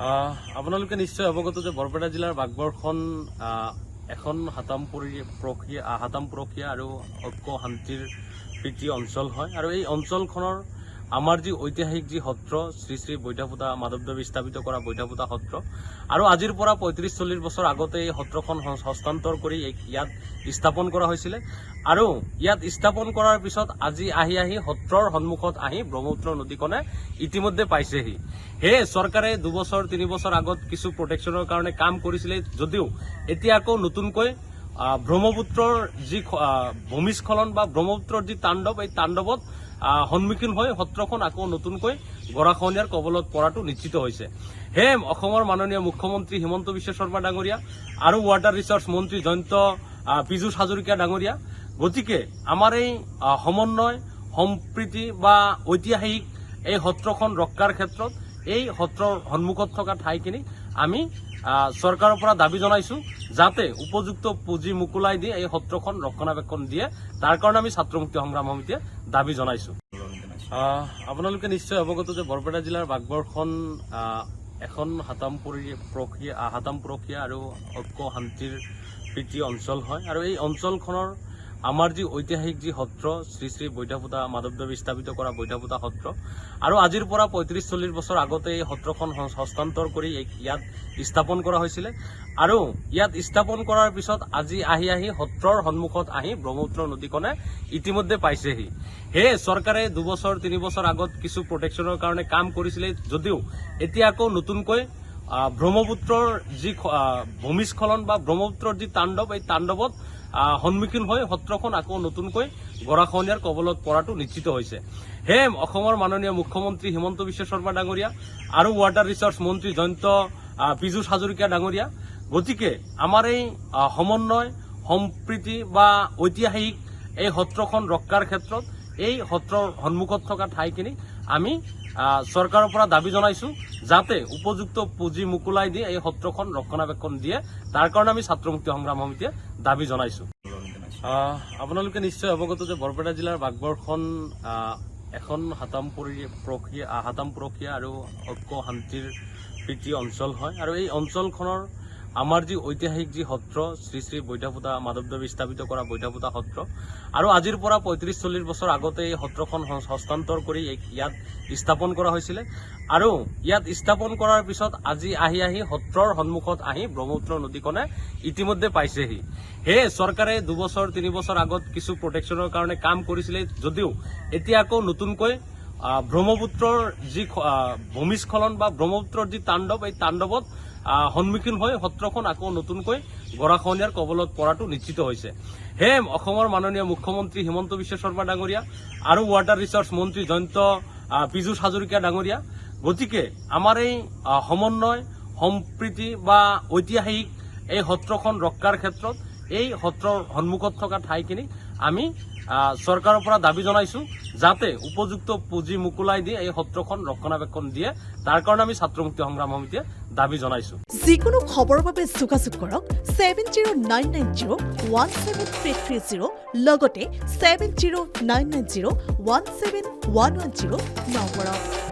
আপোনালোকে নিশ্চয় অৱগত যে বৰপেটা জিলাৰ বাগবৰখন এখন হাতাম প্ৰক্ৰিয়া আৰু ঐক্য শান্তিৰ প্ৰীতি অঞ্চল হয় আৰু এই অঞ্চলখনৰ আমাৰ যি ঐতিহাসিক যি সত্ৰ শ্ৰী শ্ৰী বৈঠাপুতা মাধৱদেৱে স্থাপিত কৰা বৈঠাপুতা সত্ৰ আৰু আজিৰ পৰা ৩৫-৪০ বছৰ আগতে এই সত্ৰখন হস্তান্তৰ কৰি ইয়াত স্থাপন কৰা হৈছিলে আৰু ইয়াত স্থাপন কৰাৰ পিছত আজি আহি সত্ৰৰ সন্মুখত আহি ব্ৰহ্মপুত্ৰ নদীখনে ইতিমধ্যে পাইছেহি। সেয়ে চৰকাৰে 2 বছৰ 3 বছৰ আগত কিছু প্ৰটেকশ্যনৰ কাৰণে কাম কৰিছিলে যদিও এতিয়া আকৌ নতুনকৈ ব্ৰহ্মপুত্ৰৰ যি ভূমিস্খলন বা ব্ৰহ্মপুত্ৰৰ যি তাণ্ডৱ এই তাণ্ডৱত সন্মুখীন হৈ সত্ৰখন আকৌ নতুনকৈ গৰাখহনীয়াৰ কবলত পৰাটো নিশ্চিত হৈছে। সেয়ে অসমৰ মাননীয় মুখ্যমন্ত্ৰী হিমন্ত বিশ্ব শৰ্মা ডাঙৰীয়া আৰু ৱাটাৰ ৰিচৰ্চ মন্ত্ৰী জয়ন্ত পীযুষ হাজৰিকা ডাঙৰীয়া গতিকে আমাৰ এই সমন্বয় সম্প্ৰীতি বা ঐতিহাসিক এই সত্ৰখন ৰক্ষাৰ ক্ষেত্ৰত এই সত্ৰৰ সন্মুখত থকা ঠাইখিনি আমি চৰকাৰৰ পৰা দাবী জনাইছো যাতে উপযুক্ত পুঁজি মোকলাই দি এই সত্ৰখন ৰক্ষণাবেক্ষণ দিয়ে তাৰ কাৰণে আমি ছাত্ৰ মুক্তি সংগ্ৰাম সমিতিয়ে দাবী জনাইছো। আপোনালোকে নিশ্চয় অৱগত যে বৰপেটা জিলাৰ বাগবৰখন এখন হাতাম প্ৰক্ৰিয়া আৰু ঐক্য শান্তিৰ প্ৰীতি অঞ্চল হয় আৰু এই অঞ্চলখনৰ আমাৰ যি ঐতিহাসিক যি সত্ৰ শ্ৰী শ্ৰী বৈঠাপুতা মাধৱদেৱে স্থাপিত কৰা বৈঠাপুতা সত্ৰ আৰু আজিৰ পৰা ৩৫-৪০ বছৰ আগতে এই সত্ৰখন হস্তান্তৰ কৰি ইয়াত স্থাপন কৰা হৈছিলে আৰু ইয়াত স্থাপন কৰাৰ পিছত আজি আহি সত্ৰৰ সন্মুখত আহি ব্ৰহ্মপুত্ৰ নদীখনে ইতিমধ্যে পাইছেহি। সেয়ে চৰকাৰে 2 বছৰ 3 বছৰ আগত কিছু প্ৰটেকশ্যনৰ কাৰণে কাম কৰিছিলে যদিও এতিয়া আকৌ নতুনকৈ ব্ৰহ্মপুত্ৰৰ যি ভূমিস্খলন বা ব্ৰহ্মপুত্ৰৰ যি তাণ্ডৱ এই তাণ্ডৱত সন্মুখীন হৈ সত্ৰখন আকৌ নতুনকৈ গৰাখহনীয়াৰ কবলত পৰাটো নিশ্চিত হৈছে। সেয়ে অসমৰ মাননীয় মুখ্যমন্ত্ৰী হিমন্ত বিশ্ব শৰ্মা ডাঙৰীয়া আৰু ৱাটাৰ ৰিচৰ্চ মন্ত্ৰী জয়ন্ত পীযুষ হাজৰিকা ডাঙৰীয়া গতিকে আমাৰ এই সমন্বয় সম্প্ৰীতি বা ঐতিহাসিক এই সত্ৰখন ৰক্ষাৰ ক্ষেত্ৰত এই সত্ৰৰ সন্মুখত থকা ঠাইখিনি আমি চৰকাৰৰ পৰা দাবী জনাইছো যাতে উপযুক্ত পুঁজি মোকলাই দি এই সত্ৰখন ৰক্ষণাবেক্ষণ দিয়ে তাৰ কাৰণে আমি ছাত্ৰ মুক্তি সংগ্ৰাম সমিতিয়ে দাবী জনাইছো। আপোনালোকে নিশ্চয় অৱগত যে বৰপেটা জিলাৰ বাগবৰখন এখন হাতাম প্ৰক্ৰিয়া আৰু ঐক্য শান্তিৰ প্ৰীতি অঞ্চল হয় আৰু এই অঞ্চলখনৰ আমাৰ যি ঐতিহাসিক যি সত্ৰ শ্ৰী শ্ৰী বৈঠাপুতা মাধৱদেৱে স্থাপিত কৰা বৈঠাপুতা সত্ৰ আৰু আজিৰ পৰা ৩৫-৪০ বছৰ আগতে এই সত্ৰখন হস্তান্তৰ কৰি ইয়াত স্থাপন কৰা হৈছিলে আৰু ইয়াত স্থাপন কৰাৰ পিছত আজি আহি সত্ৰৰ সন্মুখত আহি ব্ৰহ্মপুত্ৰ নদীখনে ইতিমধ্যে পাইছেহি। সেয়ে চৰকাৰে 2 বছৰ 3 বছৰ আগত কিছু প্ৰটেকশ্যনৰ কাৰণে কাম কৰিছিলে যদিও এতিয়া আকৌ নতুনকৈ ব্ৰহ্মপুত্ৰৰ যি ভূমিস্খলন বা ব্ৰহ্মপুত্ৰৰ যি তাণ্ডৱ এই তাণ্ডৱত সন্মুখীন হৈ সত্ৰখন আকৌ নতুনকৈ গৰাখহনীয়াৰ কবলত পৰাটো নিশ্চিত হৈছে। সেয়ে অসমৰ মাননীয় মুখ্যমন্ত্ৰী হিমন্ত বিশ্ব শৰ্মা ডাঙৰীয়া আৰু ৱাটাৰ ৰিচৰ্চ মন্ত্ৰী জয়ন্ত পীযুষ হাজৰিকা ডাঙৰীয়া গতিকে আমাৰ এই সমন্বয় সম্প্ৰীতি বা ঐতিহাসিক এই সত্ৰখন ৰক্ষাৰ ক্ষেত্ৰত এই সত্ৰৰ সন্মুখত থকা ঠাইখিনি আমি চৰকাৰৰ পৰা দাবী জনাইছো যাতে উপযুক্ত পুঁজি মোকলাই দি এই সত্ৰখন ৰক্ষণাবেক্ষণ দিয়ে তাৰ কাৰণে আমি ছাত্ৰ মুক্তি সংগ্ৰাম সমিতিয়ে দাবী জনাইছো। যিকোনো খবৰৰ বাবে যোগাযোগ কৰক 7099017330 লগতে 7099017110 নম্বৰত।